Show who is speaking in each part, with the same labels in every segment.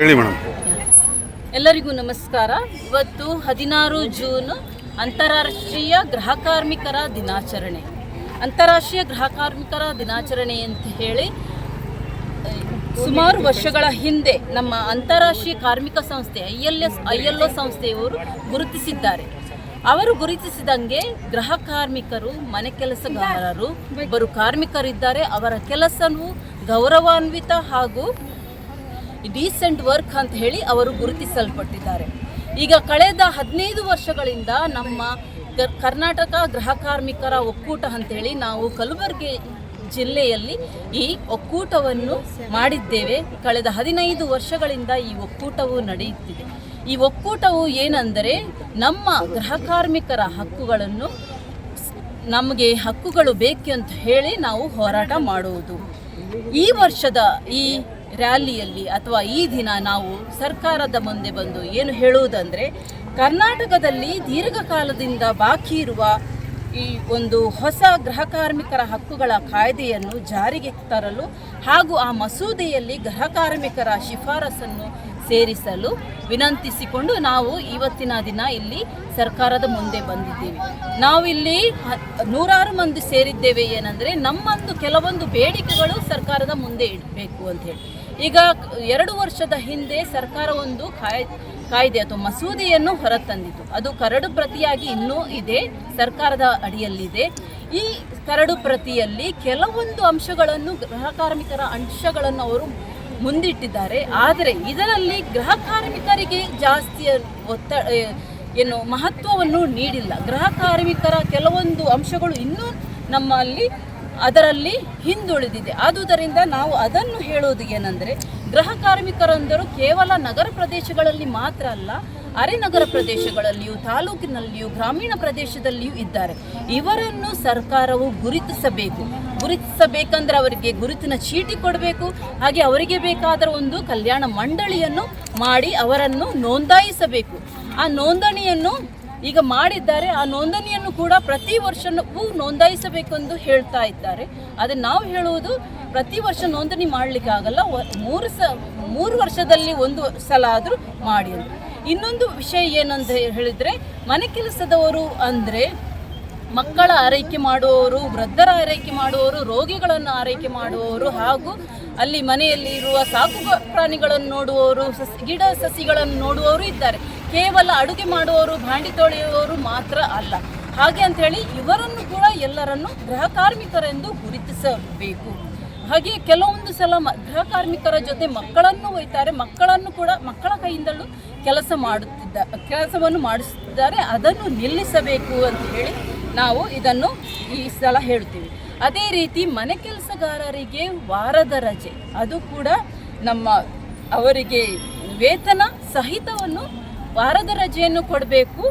Speaker 1: ಹೇಳಿ ಮೇಡಮ್.
Speaker 2: ಎಲ್ಲರಿಗೂ ನಮಸ್ಕಾರ. ಇವತ್ತು 16 ಜೂನ್ ಅಂತಾರಾಷ್ಟ್ರೀಯ ಗೃಹ ಕಾರ್ಮಿಕರ ದಿನಾಚರಣೆ. ಅಂತಾರಾಷ್ಟ್ರೀಯ ಗೃಹ ಕಾರ್ಮಿಕರ ದಿನಾಚರಣೆ ಅಂತ ಹೇಳಿ ಸುಮಾರು ವರ್ಷಗಳ ಹಿಂದೆ ನಮ್ಮ ಅಂತಾರಾಷ್ಟ್ರೀಯ ಕಾರ್ಮಿಕ ಸಂಸ್ಥೆ ILO ಸಂಸ್ಥೆಯವರು ಗುರುತಿಸಿದ್ದಾರೆ. ಅವರು ಗುರುತಿಸಿದಂಗೆ ಗೃಹ ಕಾರ್ಮಿಕರು, ಮನೆ ಕೆಲಸಗಾರರು, ಇಬ್ಬರು ಕಾರ್ಮಿಕರಿದ್ದಾರೆ. ಅವರ ಕೆಲಸವು ಗೌರವಾನ್ವಿತ ಹಾಗೂ ಡೀಸೆಂಟ್ ವರ್ಕ್ ಅಂತ ಹೇಳಿ ಅವರು ಗುರುತಿಸಲ್ಪಟ್ಟಿದ್ದಾರೆ. ಈಗ ಕಳೆದ 15 ವರ್ಷಗಳಿಂದ ನಮ್ಮ ಕರ್ನಾಟಕ ಗೃಹ ಕಾರ್ಮಿಕರ ಒಕ್ಕೂಟ ಅಂತೇಳಿ ನಾವು ಕಲಬುರಗಿ ಜಿಲ್ಲೆಯಲ್ಲಿ ಈ ಒಕ್ಕೂಟವನ್ನು ಮಾಡಿದ್ದೇವೆ. ಕಳೆದ 15 ವರ್ಷಗಳಿಂದ ಈ ಒಕ್ಕೂಟವು ನಡೆಯುತ್ತಿದೆ. ಈ ಒಕ್ಕೂಟವು ಏನೆಂದರೆ, ನಮ್ಮ ಗೃಹ ಕಾರ್ಮಿಕರ ಹಕ್ಕುಗಳನ್ನು, ನಮಗೆ ಹಕ್ಕುಗಳು ಬೇಕು ಅಂತ ಹೇಳಿ ನಾವು ಹೋರಾಟ ಮಾಡುವುದು. ಈ ವರ್ಷದ ಈ ರ್ಯಾಲಿಯಲ್ಲಿ ಅಥವಾ ಈ ದಿನ ನಾವು ಸರ್ಕಾರದ ಮುಂದೆ ಬಂದು ಏನು ಹೇಳುವುದಂದರೆ, ಕರ್ನಾಟಕದಲ್ಲಿ ದೀರ್ಘಕಾಲದಿಂದ ಬಾಕಿ ಇರುವ ಈ ಒಂದು ಹೊಸ ಗೃಹ ಕಾರ್ಮಿಕರ ಹಕ್ಕುಗಳ ಕಾಯ್ದೆಯನ್ನು ಜಾರಿಗೆ ತರಲು ಹಾಗೂ ಆ ಮಸೂದೆಯಲ್ಲಿ ಗೃಹ ಕಾರ್ಮಿಕರ ಶಿಫಾರಸನ್ನು ಸೇರಿಸಲು ವಿನಂತಿಸಿಕೊಂಡು ನಾವು ಇವತ್ತಿನ ದಿನ ಇಲ್ಲಿ ಸರ್ಕಾರದ ಮುಂದೆ ಬಂದಿದ್ದೇವೆ. ನಾವಿಲ್ಲಿ 100 ಮಂದಿ ಸೇರಿದ್ದೇವೆ. ಏನಂದರೆ, ನಮ್ಮೊಂದು ಕೆಲವೊಂದು ಬೇಡಿಕೆಗಳು ಸರ್ಕಾರದ ಮುಂದೆ ಇಡಬೇಕು ಅಂತ ಹೇಳಿ. ಈಗ 2 ವರ್ಷದ ಹಿಂದೆ ಸರ್ಕಾರ ಒಂದು ಕಾಯ್ದೆ ಅಥವಾ ಮಸೂದೆಯನ್ನು ಹೊರತಂದಿತು. ಅದು ಕರಡು ಪ್ರತಿಯಾಗಿ ಇನ್ನೂ ಇದೆ, ಸರ್ಕಾರದ ಅಡಿಯಲ್ಲಿದೆ. ಈ ಕರಡು ಪ್ರತಿಯಲ್ಲಿ ಕೆಲವೊಂದು ಅಂಶಗಳನ್ನು, ಗೃಹ ಕಾರ್ಮಿಕರ ಅಂಶಗಳನ್ನು ಅವರು ಮುಂದಿಟ್ಟಿದ್ದಾರೆ. ಆದರೆ ಇದರಲ್ಲಿ ಗೃಹ ಕಾರ್ಮಿಕರಿಗೆ ಜಾಸ್ತಿ ಮಹತ್ವವನ್ನು ನೀಡಿಲ್ಲ. ಗೃಹ ಕಾರ್ಮಿಕರ ಕೆಲವೊಂದು ಅಂಶಗಳು ಇನ್ನೂ ನಮ್ಮಲ್ಲಿ ಅದರಲ್ಲಿ ಹಿಂದುಳಿದಿದೆ. ಆದುದರಿಂದ ನಾವು ಅದನ್ನು ಹೇಳುವುದು ಏನೆಂದರೆ, ಗೃಹ ಕಾರ್ಮಿಕರಂದರು ಕೇವಲ ನಗರ ಪ್ರದೇಶಗಳಲ್ಲಿ ಮಾತ್ರ ಅಲ್ಲ, ಅರೆನಗರ ಪ್ರದೇಶಗಳಲ್ಲಿಯೂ, ತಾಲೂಕಿನಲ್ಲಿಯೂ, ಗ್ರಾಮೀಣ ಪ್ರದೇಶದಲ್ಲಿಯೂ ಇದ್ದಾರೆ. ಇವರನ್ನು ಸರ್ಕಾರವು ಗುರುತಿಸಬೇಕಂದ್ರೆ ಅವರಿಗೆ ಗುರುತಿನ ಚೀಟಿ ಕೊಡಬೇಕು. ಹಾಗೆ ಅವರಿಗೆ ಬೇಕಾದ ಒಂದು ಕಲ್ಯಾಣ ಮಂಡಳಿಯನ್ನು ಮಾಡಿ ಅವರನ್ನು ನೋಂದಾಯಿಸಬೇಕು. ಆ ನೋಂದಣಿಯನ್ನು ಈಗ ಮಾಡಿದ್ದಾರೆ. ಆ ನೋಂದಣಿಯನ್ನು ಕೂಡ ಪ್ರತಿ ವರ್ಷವೂ ನೋಂದಾಯಿಸಬೇಕೆಂದು ಹೇಳ್ತಾ ಇದ್ದಾರೆ. ಆದರೆ ನಾವು ಹೇಳುವುದು, ಪ್ರತಿ ವರ್ಷ ನೋಂದಣಿ ಮಾಡಲಿಕ್ಕೆ ಆಗಲ್ಲ, 3 ವರ್ಷದಲ್ಲಿ 1 ಸಲ ಆದರೂ ಮಾಡಿ ಅಂತ. ಇನ್ನೊಂದು ವಿಷಯ ಏನಂತ ಹೇಳಿದರೆ, ಮನೆ ಕೆಲಸದವರು ಅಂದರೆ ಮಕ್ಕಳ ಆರೈಕೆ ಮಾಡುವವರು, ವೃದ್ಧರ ಆರೈಕೆ ಮಾಡುವವರು, ರೋಗಿಗಳನ್ನು ಆರೈಕೆ ಮಾಡುವವರು, ಹಾಗೂ ಅಲ್ಲಿ ಮನೆಯಲ್ಲಿ ಇರುವ ಸಾಕು ಪ್ರಾಣಿಗಳನ್ನು ನೋಡುವವರು, ಗಿಡ ಸಸಿಗಳನ್ನು ನೋಡುವವರು ಇದ್ದಾರೆ. ಕೇವಲ ಅಡುಗೆ ಮಾಡುವವರು, ಭಾಂಡಿ ತೊಳೆಯುವವರು ಮಾತ್ರ ಅಲ್ಲ. ಹಾಗೆ ಅಂಥೇಳಿ ಇವರನ್ನು ಕೂಡ ಎಲ್ಲರನ್ನು ಗೃಹ ಕಾರ್ಮಿಕರೆಂದು ಗುರುತಿಸಬೇಕು. ಹಾಗೆ ಕೆಲವೊಂದು ಸಲ ಗೃಹ ಕಾರ್ಮಿಕರ ಜೊತೆ ಮಕ್ಕಳನ್ನು ಒಯ್ತಾರೆ. ಮಕ್ಕಳನ್ನು ಕೂಡ ಮಕ್ಕಳ ಕೈಯಿಂದಲೂ ಕೆಲಸವನ್ನು ಮಾಡಿಸುತ್ತಿದ್ದಾರೆ. ಅದನ್ನು ನಿಲ್ಲಿಸಬೇಕು ಅಂತ ಹೇಳಿ ನಾವು ಇದನ್ನು ಈ ಸಲ ಹೇಳ್ತೀವಿ. ಅದೇ ರೀತಿ ಮನೆ ಕೆಲಸಗಾರರಿಗೆ ವಾರದ ರಜೆ, ಅದು ಕೂಡ ಅವರಿಗೆ ವೇತನ ಸಹಿತವನ್ನು ವಾರದ ರಜೆಯನ್ನು ಕೊಡಬೇಕು.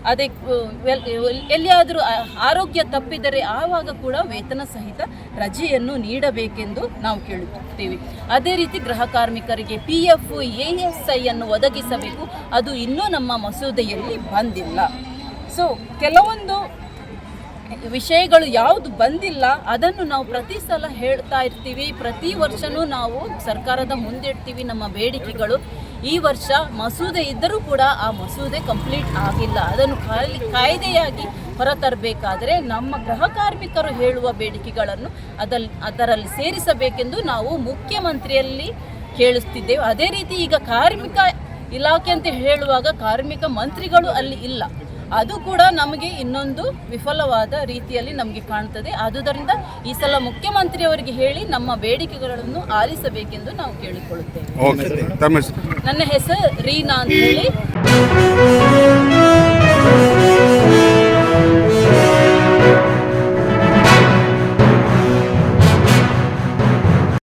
Speaker 2: ಅದೇ ಎಲ್ಲಿಯಾದರೂ ಆರೋಗ್ಯ ತಪ್ಪಿದರೆ ಆವಾಗ ಕೂಡ ವೇತನ ಸಹಿತ ರಜೆಯನ್ನು ನೀಡಬೇಕೆಂದು ನಾವು ಕೇಳುತ್ತೇವೆ. ಅದೇ ರೀತಿ ಗೃಹ ಕಾರ್ಮಿಕರಿಗೆ PF, ASI ಅನ್ನು ಒದಗಿಸಬೇಕು. ಅದು ಇನ್ನೂ ನಮ್ಮ ಮಸೂದೆಯಲ್ಲಿ ಬಂದಿಲ್ಲ. ಸೊ ಕೆಲವೊಂದು ವಿಷಯಗಳು ಯಾವುದು ಬಂದಿಲ್ಲ ಅದನ್ನು ನಾವು ಪ್ರತಿ ಸಲ ಹೇಳ್ತಾ ಇರ್ತೀವಿ. ಪ್ರತಿ ವರ್ಷವೂ ನಾವು ಸರ್ಕಾರದ ಮುಂದಿಡ್ತೀವಿ ನಮ್ಮ ಬೇಡಿಕೆಗಳು. ಈ ವರ್ಷ ಮಸೂದೆ ಇದ್ದರೂ ಕೂಡ ಆ ಮಸೂದೆ ಕಂಪ್ಲೀಟ್ ಆಗಿಲ್ಲ. ಅದನ್ನು ಕಾಯ್ದೆಯಾಗಿ ಹೊರತರಬೇಕಾದರೆ ನಮ್ಮ ಗೃಹ ಕಾರ್ಮಿಕರು ಹೇಳುವ ಬೇಡಿಕೆಗಳನ್ನು ಅದರಲ್ಲಿ ಸೇರಿಸಬೇಕೆಂದು ನಾವು ಮುಖ್ಯಮಂತ್ರಿಯಲ್ಲಿ ಕೇಳಿಸ್ತಿದ್ದೇವೆ. ಅದೇ ರೀತಿ ಈಗ ಕಾರ್ಮಿಕ ಇಲಾಖೆ ಅಂತ ಹೇಳುವಾಗ ಕಾರ್ಮಿಕ ಮಂತ್ರಿಗಳು ಅಲ್ಲಿ ಇಲ್ಲ. ಅದು ಕೂಡ ನಮಗೆ ಇನ್ನೊಂದು ವಿಫಲವಾದ ರೀತಿಯಲ್ಲಿ ನಮಗೆ ಕಾಣ್ತದೆ. ಆದುದರಿಂದ ಈ ಸಲ ಮುಖ್ಯಮಂತ್ರಿಯವರಿಗೆ ಹೇಳಿ ನಮ್ಮ ಬೇಡಿಕೆಗಳನ್ನು ಆಲಿಸಬೇಕೆಂದು ನಾವು ಕೇಳಿಕೊಳ್ಳುತ್ತೇವೆ.
Speaker 1: ನನ್ನ
Speaker 2: ಹೆಸರು ರೀನಾ ಅಂತ ಹೇಳಿ.